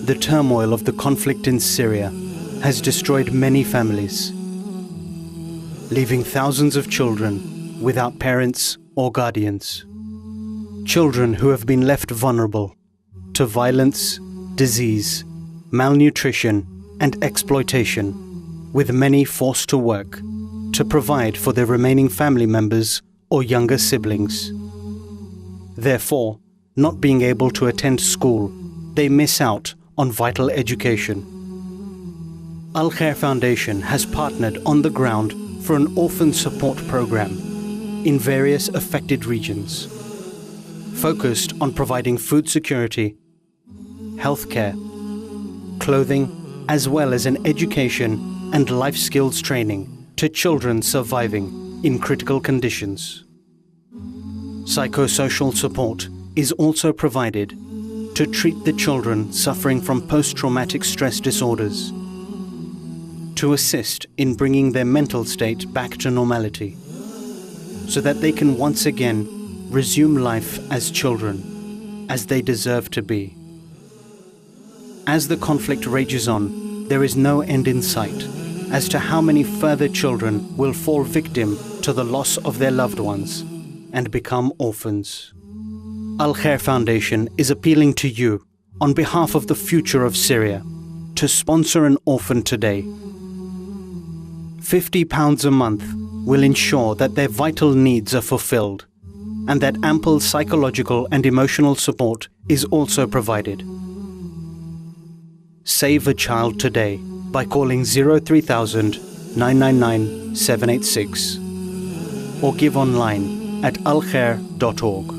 The turmoil of the conflict in Syria has destroyed many families, leaving thousands of children without parents or guardians. Children who have been left vulnerable to violence, disease, malnutrition, and exploitation, with many forced to work to provide for their remaining family members or younger siblings. Therefore, not being able to attend school, they miss out on vital education. Al-Khair Foundation has partnered on the ground for an orphan support program in various affected regions, focused on providing food security, healthcare, clothing, as well as an education and life skills training to children surviving in critical conditions. Psychosocial support is also provided to treat the children suffering from post-traumatic stress disorders, to assist in bringing their mental state back to normality, so that they can once again resume life as children, as they deserve to be. As the conflict rages on, there is no end in sight as to how many further children will fall victim to the loss of their loved ones and become orphans. Al-Khair Foundation is appealing to you on behalf of the future of Syria to sponsor an orphan today. £50 a month will ensure that their vital needs are fulfilled and that ample psychological and emotional support is also provided. Save a child today by calling 03000 999 786 or give online at alkhair.org.